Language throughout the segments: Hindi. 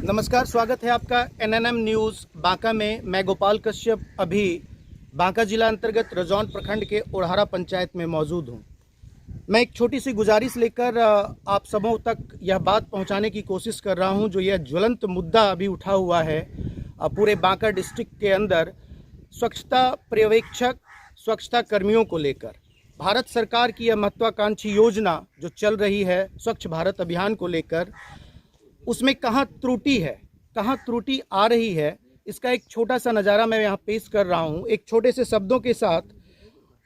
नमस्कार, स्वागत है आपका एनएनएम न्यूज़ बांका में। मैं गोपाल कश्यप अभी बांका जिला अंतर्गत रजौन प्रखंड के ओढ़ारा पंचायत में मौजूद हूं। मैं एक छोटी सी गुजारिश लेकर आप सबों तक यह बात पहुंचाने की कोशिश कर रहा हूं, जो यह ज्वलंत मुद्दा अभी उठा हुआ है पूरे बांका डिस्ट्रिक्ट के अंदर स्वच्छता पर्यवेक्षक, स्वच्छता कर्मियों को लेकर। भारत सरकार की यह महत्वाकांक्षी योजना जो चल रही है स्वच्छ भारत अभियान को लेकर, उसमें कहाँ त्रुटि है, कहाँ त्रुटि आ रही है, इसका एक छोटा सा नज़ारा मैं यहाँ पेश कर रहा हूँ एक छोटे से शब्दों के साथ।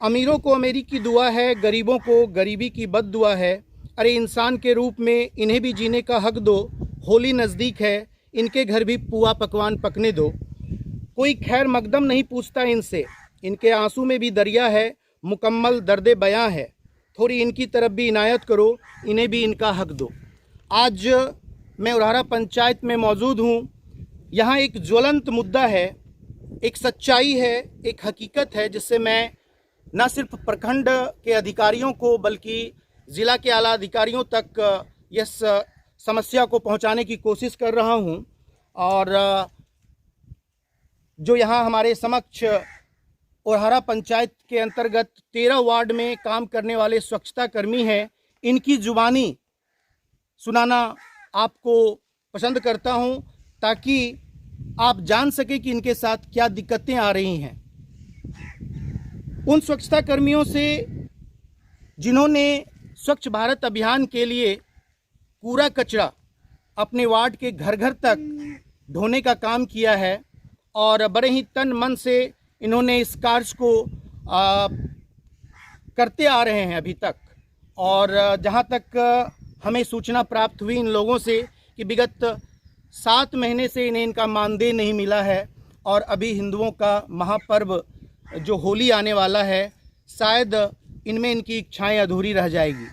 अमीरों को अमीरी की दुआ है, गरीबों को गरीबी की बद्दुआ है। अरे इंसान के रूप में इन्हें भी जीने का हक दो, होली नज़दीक है, इनके घर भी पुआ पकवान पकने दो। कोई खैर मकदम नहीं पूछता इनसे, इनके आंसू में भी दरिया है, मुकम्मल दर्द बयां है। थोड़ी इनकी तरफ भी इनायत करो, इन्हें भी इनका हक दो। आज मैं ओढ़ारा पंचायत में मौजूद हूँ। यहाँ एक ज्वलंत मुद्दा है, एक सच्चाई है, एक हकीकत है, जिससे मैं न सिर्फ प्रखंड के अधिकारियों को बल्कि ज़िला के आला अधिकारियों तक इस समस्या को पहुँचाने की कोशिश कर रहा हूँ। और जो यहाँ हमारे समक्ष ओढ़ारा पंचायत के अंतर्गत 13 वार्ड में काम करने वाले स्वच्छता कर्मी हैं, इनकी जुबानी सुनाना आपको पसंद करता हूं, ताकि आप जान सके कि इनके साथ क्या दिक्कतें आ रही हैं। उन स्वच्छता कर्मियों से जिन्होंने स्वच्छ भारत अभियान के लिए कूड़ा कचरा अपने वार्ड के घर घर तक ढोने का काम किया है और बड़े ही तन मन से इन्होंने इस कार्य को करते आ रहे हैं अभी तक। और जहां तक हमें सूचना प्राप्त हुई इन लोगों से कि विगत 7 महीने से इन्हें इनका मानदेय नहीं मिला है और अभी हिंदुओं का महापर्व जो होली आने वाला है, शायद इनमें इनकी इच्छाएं अधूरी रह जाएगी।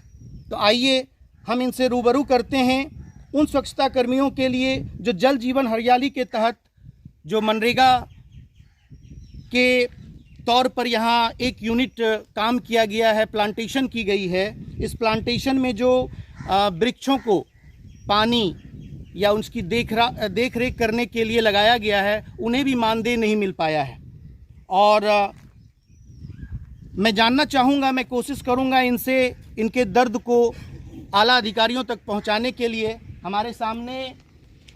तो आइए हम इनसे रूबरू करते हैं उन स्वच्छता कर्मियों के लिए जो जल जीवन हरियाली के तहत जो मनरेगा के तौर पर यहाँ एक यूनिट काम किया गया है, प्लांटेशन की गई है। इस प्लांटेशन में जो वृक्षों को पानी या उसकी देख रेख करने के लिए लगाया गया है, उन्हें भी मानदेय नहीं मिल पाया है। और मैं जानना चाहूँगा, मैं कोशिश करूँगा इनसे इनके दर्द को आला अधिकारियों तक पहुँचाने के लिए। हमारे सामने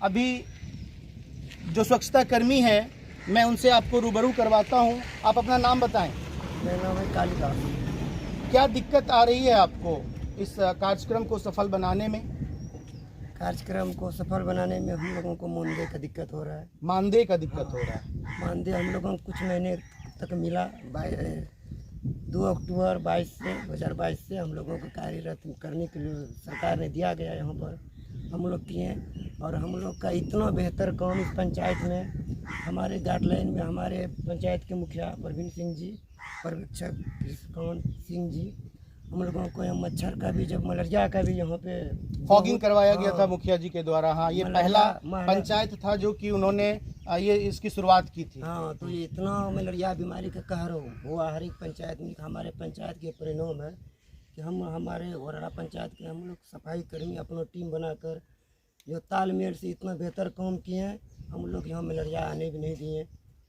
अभी जो स्वच्छता कर्मी हैं, मैं उनसे आपको रूबरू करवाता हूँ। आप अपना नाम बताएं। मेरा नाम है कालिदास। क्या दिक्कत आ रही है आपको इस कार्यक्रम को सफल बनाने में? कार्यक्रम को सफल बनाने में हम लोगों को मानदेय का दिक्कत हो रहा है। मानदेय का दिक्कत हो रहा है। मानदेय हम लोगों को कुछ महीने तक मिला। 2 अक्टूबर 2022 से हम लोगों को कार्यरत करने के लिए सरकार ने दिया गया। यहाँ पर हम लोग किए और हम लोग का इतना बेहतर काम इस पंचायत में, हमारे गाइडलाइन में हमारे पंचायत के मुखिया प्रवीण सिंह जी, पर्यवेक्षक कृष्णकांत सिंह जी, हम लोगों को यहाँ मच्छर का भी, जब मलेरिया का भी यहाँ पे फॉगिंग करवाया गया था मुखिया जी के द्वारा। हाँ, ये पहला पंचायत था जो कि उन्होंने ये इसकी शुरुआत की थी। हाँ, तो ये इतना मलेरिया बीमारी का कहर हुआ हर एक पंचायत में। हमारे पंचायत के परिणाम है कि हम हमारे ओढ़ारा पंचायत के हम लोग सफाई कर्मी अपना टीम बनाकर जो तालमेल से इतना बेहतर काम किए हैं, हम लोग यहाँ मलेरिया आने भी नहीं दिए।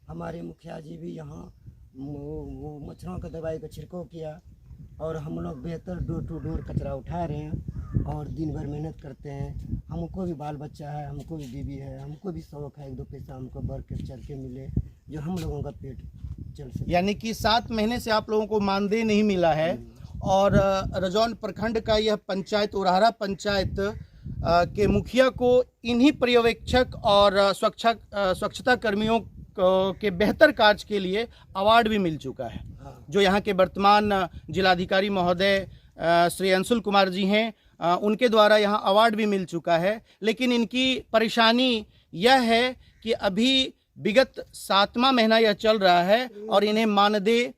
हमारे मुखिया जी भी यहाँ वो मच्छरों का दवाई का छिड़काव किया और हम लोग बेहतर डोर टू डोर कचरा उठा रहे हैं और दिन भर मेहनत करते हैं। हमको भी बाल बच्चा है, हमको भी बीवी है, हमको भी शौक है 1-2 पैसा हमको बढ़ के चल के मिले, जो हम लोगों का पेट चल सके। यानी कि 7 महीने से आप लोगों को मानदेय नहीं मिला है और रजौन प्रखंड का यह पंचायत, ओढ़ारा पंचायत के मुखिया को इन्हीं पर्यवेक्षक और स्वच्छता कर्मियों के बेहतर कार्य के लिए अवार्ड भी मिल चुका है। जो यहाँ के वर्तमान जिलाधिकारी महोदय श्री अंशुल कुमार जी हैं, उनके द्वारा यहाँ अवार्ड भी मिल चुका है। लेकिन इनकी परेशानी यह है कि अभी विगत 7वां महीना यह चल रहा है और इन्हें मानदेय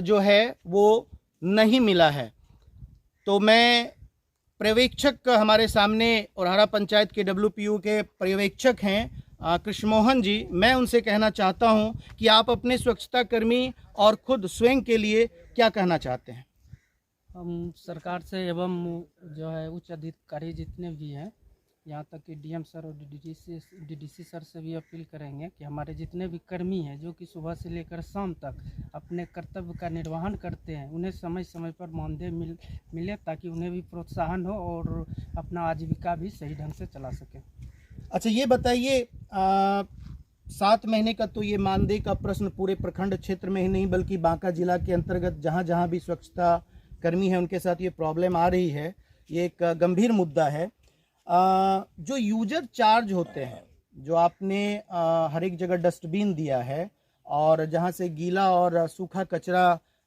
जो है वो नहीं मिला है। तो मैं पर्यवेक्षक, हमारे सामने ओढ़ारा पंचायत के WPU के पर्यवेक्षक हैं कृष्णमोहन जी, मैं उनसे कहना चाहता हूं कि आप अपने स्वच्छता कर्मी और खुद स्वयं के लिए क्या कहना चाहते हैं? हम सरकार से एवं जो है उच्च अधिकारी जितने भी हैं यहाँ तक कि डीएम सर और डीडीसी सर से भी अपील करेंगे कि हमारे जितने भी कर्मी हैं जो कि सुबह से लेकर शाम तक अपने कर्तव्य का निर्वहन करते हैं, उन्हें समय समय पर मानदेय मिले ताकि उन्हें भी प्रोत्साहन हो और अपना आजीविका भी सही ढंग से चला सकें। अच्छा, ये बताइए, 7 महीने का तो ये मानदेय का प्रश्न पूरे प्रखंड क्षेत्र में ही नहीं बल्कि बांका जिला के अंतर्गत जहाँ जहाँ भी स्वच्छता कर्मी हैं उनके साथ ये प्रॉब्लम आ रही है। ये एक गंभीर मुद्दा है। जो यूजर चार्ज होते हैं, जो आपने हर एक जगह डस्टबिन दिया है और जहाँ से गीला और सूखा कचरा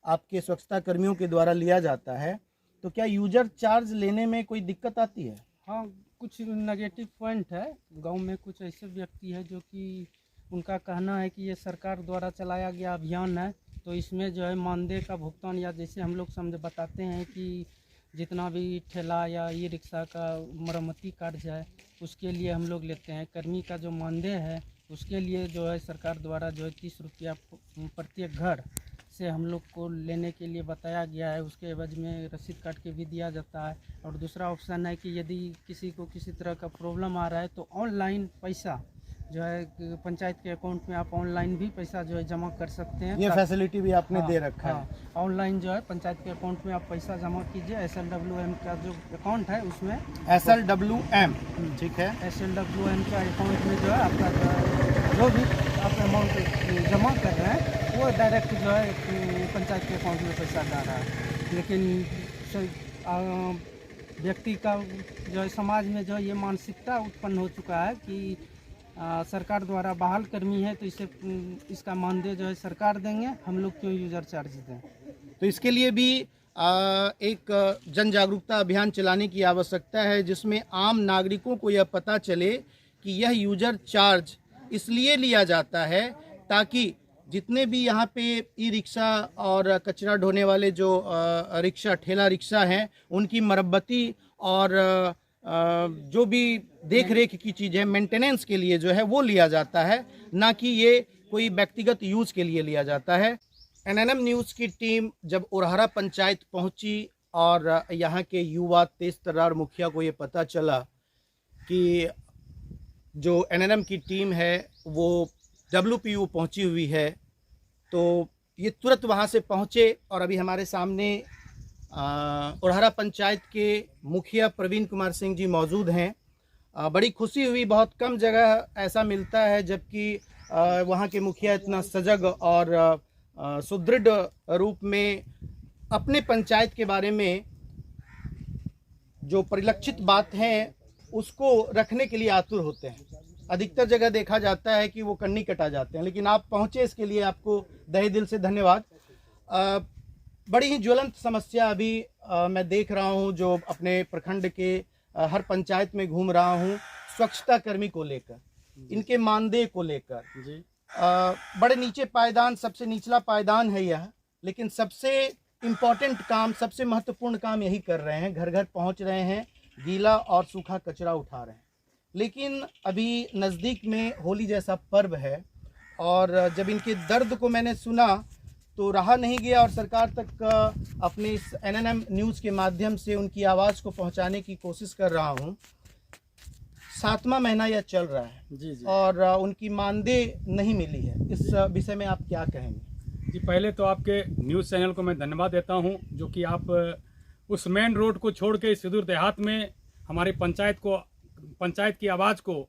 आपके स्वच्छता कर्मियों के द्वारा लिया जाता है, तो क्या यूजर चार्ज लेने में कोई दिक्कत आती है? हाँ, कुछ नेगेटिव पॉइंट है। गांव में कुछ ऐसे व्यक्ति है जो कि उनका कहना है कि ये सरकार द्वारा चलाया गया अभियान है, तो इसमें जो है मानदेय का भुगतान, या जैसे हम लोग बताते हैं कि जितना भी ठेला या ई रिक्शा का मरम्मती कार्य है उसके लिए हम लोग लेते हैं, कर्मी का जो मानदेय है उसके लिए जो है सरकार द्वारा जो है 30 रुपया प्रत्येक घर से हम लोग को लेने के लिए बताया गया है। उसके एवज में रसीद काट के भी दिया जाता है। और दूसरा ऑप्शन है कि यदि किसी को किसी तरह का प्रॉब्लम आ रहा है तो ऑनलाइन पैसा जो है पंचायत के अकाउंट में आप ऑनलाइन भी पैसा जो है जमा कर सकते हैं। ये फैसिलिटी भी आपने दे रखा है। हाँ, ऑनलाइन जो है पंचायत के अकाउंट में आप पैसा जमा कीजिए। SLWM का जो अकाउंट है उसमें SLWM, ठीक है, SLWM का अकाउंट में जो है आपका जो भी आप अमाउंट जमा कर रहे हैं वो डायरेक्ट जो है पंचायत के अकाउंट में पैसा जा रहा है। लेकिन व्यक्ति का जो है समाज में जो है ये मानसिकता उत्पन्न हो चुका है कि सरकार द्वारा बहाल कर्मी है तो इसका मानदेय जो है सरकार देंगे, हम लोग क्यों यूजर चार्ज दें। तो इसके लिए भी एक जन जागरूकता अभियान चलाने की आवश्यकता है जिसमें आम नागरिकों को यह पता चले कि यह यूजर चार्ज इसलिए लिया जाता है ताकि जितने भी यहाँ पे ई रिक्शा और कचरा ढोने वाले जो रिक्शा ठेला रिक्शा हैं उनकी मरम्मती और जो भी देख रेख की चीज़ें मेंटेनेंस के लिए जो है वो लिया जाता है, ना कि ये कोई व्यक्तिगत यूज के लिए लिया जाता है। NNM न्यूज़ की टीम जब उरहरा पंचायत पहुंची और यहाँ के युवा तेज तर्रार मुखिया को ये पता चला कि जो NNM की टीम है वो WPU पहुंची हुई है, तो ये तुरंत वहाँ से पहुँचे और अभी हमारे सामने उरहरा पंचायत के मुखिया प्रवीण कुमार सिंह जी मौजूद हैं। बड़ी खुशी हुई, बहुत कम जगह ऐसा मिलता है जबकि वहाँ के मुखिया इतना सजग और सुदृढ़ रूप में अपने पंचायत के बारे में जो परिलक्षित बात है उसको रखने के लिए आतुर होते हैं। अधिकतर जगह देखा जाता है कि वो कन्नी कटा जाते हैं, लेकिन आप पहुँचे, इसके लिए आपको तहे दिल से धन्यवाद। बड़ी ही ज्वलंत समस्या अभी मैं देख रहा हूँ जो अपने प्रखंड के हर पंचायत में घूम रहा हूँ, स्वच्छता कर्मी को लेकर, इनके मानदेय को लेकर जी। बड़े नीचे पायदान, सबसे निचला पायदान है यह, लेकिन सबसे इम्पोर्टेंट काम, सबसे महत्वपूर्ण काम यही कर रहे हैं, घर घर पहुँच रहे हैं, गीला और सूखा कचरा उठा रहे हैं। लेकिन अभी नज़दीक में होली जैसा पर्व है और जब इनके दर्द को मैंने सुना तो रहा नहीं गया और सरकार तक अपने इस NNM न्यूज़ के माध्यम से उनकी आवाज़ को पहुंचाने की कोशिश कर रहा हूं। 7वां महीना यह चल रहा है जी। और उनकी मानदेय नहीं मिली है, इस विषय में आप क्या कहेंगे? जी, पहले तो आपके न्यूज़ चैनल को मैं धन्यवाद देता हूं जो कि आप उस मेन रोड को छोड़ के सुदूर देहात में हमारी पंचायत की आवाज़ को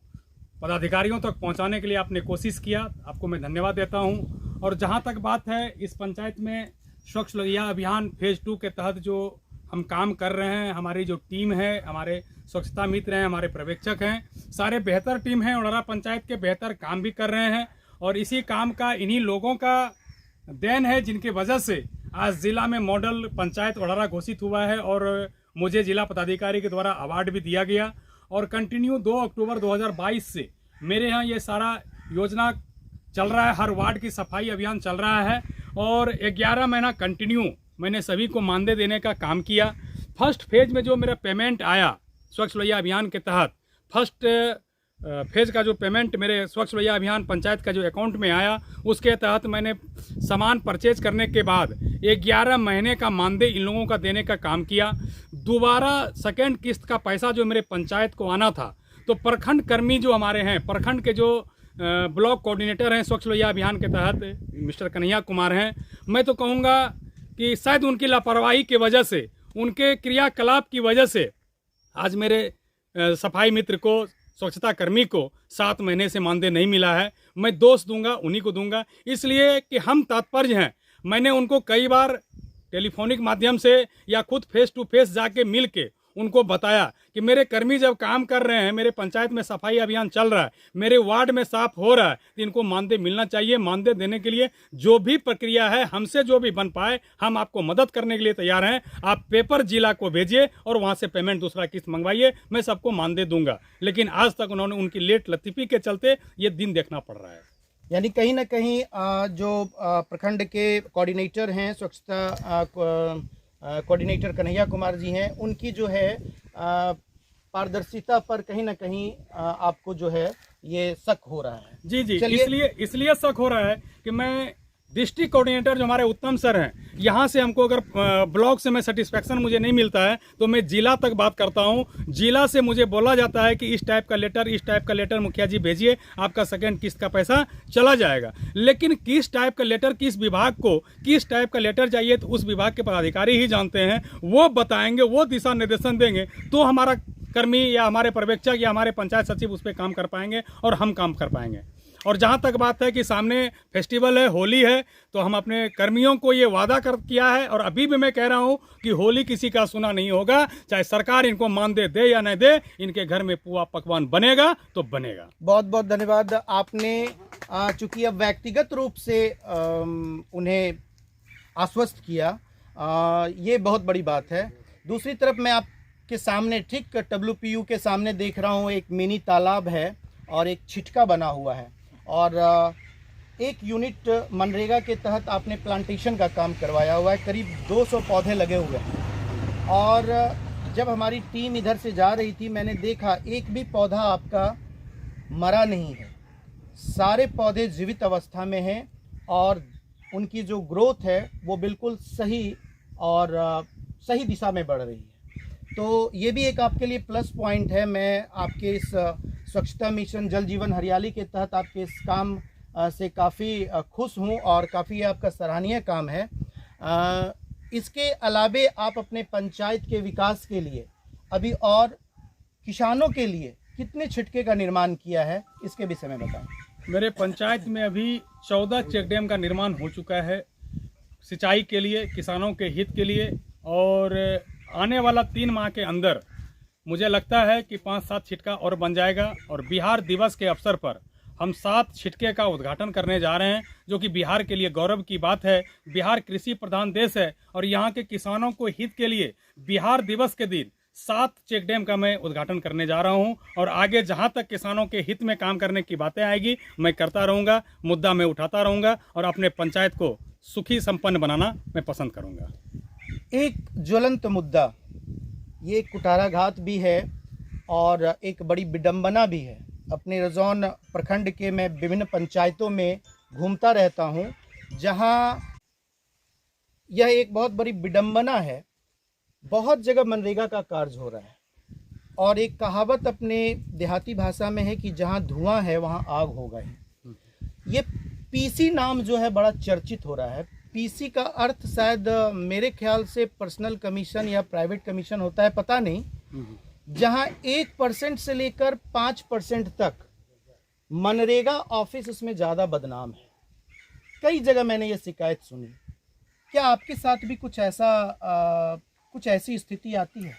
पदाधिकारियों तक पहुंचाने के लिए आपने कोशिश किया, आपको मैं धन्यवाद देता हूं। और जहां तक बात है इस पंचायत में स्वच्छ लोहिया अभियान फेज़ 2 के तहत जो हम काम कर रहे हैं, हमारी जो टीम है, हमारे स्वच्छता मित्र हैं, हमारे पर्यवेक्षक हैं, सारे बेहतर टीम हैं, उरहरा पंचायत के बेहतर काम भी कर रहे हैं। और इसी काम का इन्हीं लोगों का देन है जिनकी वजह से आज ज़िला में मॉडल पंचायत उरहरा घोषित हुआ है और मुझे जिला पदाधिकारी के द्वारा अवार्ड भी दिया गया। और कंटिन्यू 2 अक्टूबर 2022 से मेरे यहाँ ये सारा योजना चल रहा है, हर वार्ड की सफाई अभियान चल रहा है और 11 महीना कंटिन्यू मैंने सभी को मानदेय देने का काम किया। फर्स्ट फेज में जो मेरा पेमेंट आया स्वच्छ लोहिया अभियान के तहत, फर्स्ट फेज का जो पेमेंट मेरे स्वच्छ लोहिया अभियान पंचायत का जो अकाउंट में आया, उसके तहत मैंने सामान परचेज करने के बाद 11 महीने का मानदेय इन लोगों का देने का काम किया। दोबारा सेकेंड किस्त का पैसा जो मेरे पंचायत को आना था तो प्रखंड कर्मी जो हमारे हैं, प्रखंड के जो ब्लॉक कोऑर्डिनेटर हैं स्वच्छ लोहिया अभियान के तहत मिस्टर कन्हैया कुमार हैं, मैं तो कहूँगा कि शायद उनकी लापरवाही की वजह से, उनके क्रियाकलाप की वजह से आज मेरे सफाई मित्र को, स्वच्छता कर्मी को 7 महीने से मानदेय नहीं मिला है। मैं दोष दूंगा, उन्हीं को दूंगा, इसलिए कि हम तात्पर्य हैं। मैंने उनको कई बार टेलीफोनिक माध्यम से या खुद फेस टू फेस जाके मिल के उनको बताया कि मेरे कर्मी जब काम कर रहे हैं, मेरे पंचायत में सफाई अभियान चल रहा है, मेरे वार्ड में साफ हो रहा है, तो इनको मानदेय मिलना चाहिए। मानदेय देने के लिए जो भी प्रक्रिया है, हमसे जो भी बन पाए, हम आपको मदद करने के लिए तैयार हैं। आप पेपर जिला को भेजिए और वहाँ से पेमेंट दूसरा किस्त मंगवाइए, मैं सबको मानदेय दूंगा। लेकिन आज तक उन्होंने, उनकी लेट लतीफ़ी के चलते ये दिन देखना पड़ रहा है। यानी कहीं ना कहीं जो प्रखंड के कोऑर्डिनेटर हैं, स्वच्छता कोऑर्डिनेटर कन्हैया कुमार जी हैं, उनकी जो है पारदर्शिता पर कहीं ना कहीं आपको जो है ये शक हो रहा है। जी, चलिए, इसलिए शक हो रहा है कि मैं डिस्ट्रिक्ट कोऑर्डिनेटर जो हमारे उत्तम सर हैं, यहाँ से हमको अगर ब्लॉक से मैं सेटिस्फेक्शन मुझे नहीं मिलता है तो मैं जिला तक बात करता हूँ। जिला से मुझे बोला जाता है कि इस टाइप का लेटर मुखिया जी भेजिए, आपका सेकंड किस्त का पैसा चला जाएगा। लेकिन किस टाइप का लेटर, किस विभाग को किस टाइप का लेटर चाहिए, तो उस विभाग के पदाधिकारी ही जानते हैं। वो बताएंगे, वो दिशा निर्देशन देंगे, तो हमारा कर्मी या हमारे पर्यवेक्षक या हमारे पंचायत सचिव उस पर काम कर पाएंगे और हम काम कर पाएंगे। और जहाँ तक बात है कि सामने फेस्टिवल है, होली है, तो हम अपने कर्मियों को ये वादा किया है और अभी भी मैं कह रहा हूँ कि होली किसी का सुना नहीं होगा। चाहे सरकार इनको मानदेय दे या नहीं दे, इनके घर में पुआ पकवान बनेगा तो बनेगा। बहुत बहुत धन्यवाद। आपने चूंकि अब व्यक्तिगत रूप से उन्हें आश्वस्त किया, ये बहुत बड़ी बात है। दूसरी तरफ मैं आपके सामने, ठीक WPU के सामने देख रहा हूँ, एक मिनी तालाब है और एक छिटका बना हुआ है, और एक यूनिट मनरेगा के तहत आपने प्लांटेशन का काम करवाया हुआ है। करीब 200 पौधे लगे हुए हैं, और जब हमारी टीम इधर से जा रही थी, मैंने देखा एक भी पौधा आपका मरा नहीं है, सारे पौधे जीवित अवस्था में हैं और उनकी जो ग्रोथ है वो बिल्कुल सही और सही दिशा में बढ़ रही है। तो ये भी एक आपके लिए प्लस पॉइंट है। मैं आपके इस स्वच्छता मिशन जल जीवन हरियाली के तहत आपके इस काम से काफ़ी खुश हूँ और काफ़ी आपका सराहनीय काम है। इसके अलावे आप अपने पंचायत के विकास के लिए अभी और किसानों के लिए कितने छिटके का निर्माण किया है, इसके विषय में बताएं। मेरे पंचायत में अभी 14 चेक डैम का निर्माण हो चुका है, सिंचाई के लिए, किसानों के हित के लिए। और आने वाला 3 माह के अंदर मुझे लगता है कि 5-7 छिटका और बन जाएगा। और बिहार दिवस के अवसर पर हम 7 छिटके का उद्घाटन करने जा रहे हैं, जो कि बिहार के लिए गौरव की बात है। बिहार कृषि प्रधान देश है और यहाँ के किसानों को हित के लिए बिहार दिवस के दिन 7 चेक डैम का मैं उद्घाटन करने जा रहा हूँ। और आगे जहाँ तक किसानों के हित में काम करने की बातें आएगी, मैं करता रहूँगा, मुद्दा मैं उठाता रहूँगा और अपने पंचायत को सुखी संपन्न बनाना मैं पसंद करूँगा। एक ज्वलंत मुद्दा ये कुटाराघात भी है और एक बड़ी विडंबना भी है। अपने रजौन प्रखंड के मैं विभिन्न पंचायतों में घूमता रहता हूँ, जहाँ यह एक बहुत बड़ी विडंबना है। बहुत जगह मनरेगा का कार्य हो रहा है और एक कहावत अपने देहाती भाषा में है कि जहाँ धुआं है वहाँ आग होगा ही। ये पीसी नाम जो है बड़ा चर्चित हो रहा है। पीसी का अर्थ शायद मेरे ख्याल से पर्सनल कमीशन या प्राइवेट कमीशन होता है, पता नहीं, जहां 1% से लेकर 5% तक मनरेगा ऑफिस उसमें ज़्यादा बदनाम है। कई जगह मैंने ये शिकायत सुनी। क्या आपके साथ भी कुछ ऐसी स्थिति आती है?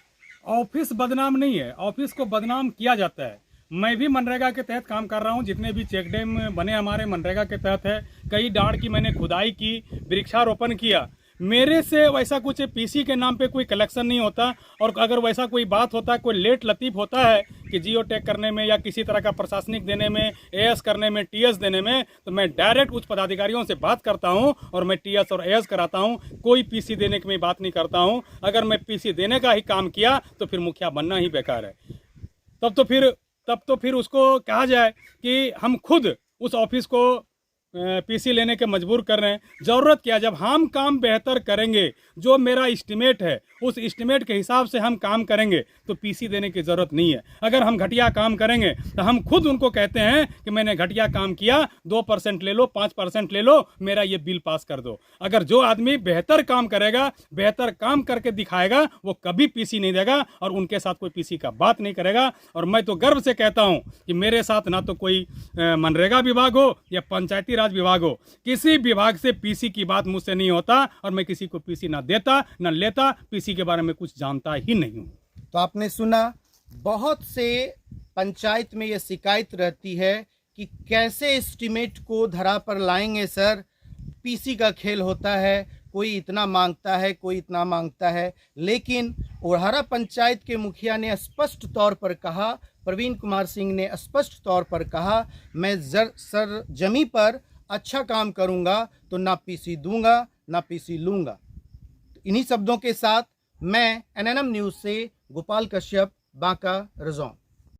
ऑफिस बदनाम नहीं है, ऑफिस को बदनाम किया जाता है। मैं भी मनरेगा के तहत काम कर रहा हूं। जितने भी चेक डैम बने हमारे मनरेगा के तहत है। कई डाढ़ की मैंने खुदाई की, वृक्षारोपण किया। मेरे से वैसा कुछ पीसी के नाम पे कोई कलेक्शन नहीं होता। और अगर वैसा कोई बात होता है, कोई लेट लतीफ़ होता है कि जियो टैग करने में या किसी तरह का प्रशासनिक देने में, एएस करने में, टीएस देने में, तो मैं डायरेक्ट उच्च पदाधिकारियों से बात करता हूं और मैं टीएस और एएस कराता हूं। कोई पीसी देने की मैं बात नहीं करता हूं। अगर मैं पीसी देने का ही काम किया तो फिर मुखिया बनना ही बेकार है। तब तो फिर उसको कहा जाए कि हम खुद उस ऑफिस को पीसी लेने के मजबूर कर रहे हैं। ज़रूरत क्या, जब हम काम बेहतर करेंगे, जो मेरा इस्टीमेट है उस इस्टीमेट के हिसाब से हम काम करेंगे तो पीसी देने की ज़रूरत नहीं है। अगर हम घटिया काम करेंगे तो हम खुद उनको कहते हैं कि मैंने घटिया काम किया, 2% ले लो, 5% ले लो, मेरा ये बिल पास कर दो। अगर जो आदमी बेहतर काम करेगा, बेहतर काम करके दिखाएगा, वो कभी पीसी नहीं देगा और उनके साथ कोई पीसी का बात नहीं करेगा। और मैं तो गर्व से कहता हूं कि मेरे साथ ना तो कोई मनरेगा विभाग हो या पंचायती राज विभाग हो, किसी विभाग से पीसी की बात मुझसे नहीं होता और मैं किसी को पीसी ना देता ना लेता, पीसी के बारे में कुछ जानता ही नहीं हूं। तो आपने सुना, बहुत से पंचायत में ये शिकायत रहती है कि कैसे एस्टीमेट को धरा पर लाएंगे सर, पीसी का खेल होता है, कोई इतना मांगता है, कोई इतना मांगता है। लेकिन ओढ़ारा पंचायत के मुखिया ने स्पष्ट तौर पर कहा, प्रवीण कुमार सिंह ने स्पष्ट तौर पर कहा, मैं सर जमी पर अच्छा काम करूंगा तो ना पीसी दूंगा ना पीसी लूंगा। इन्हीं शब्दों के साथ मैं एनएनएम न्यूज़ से गोपाल कश्यप, बांका, रजौन।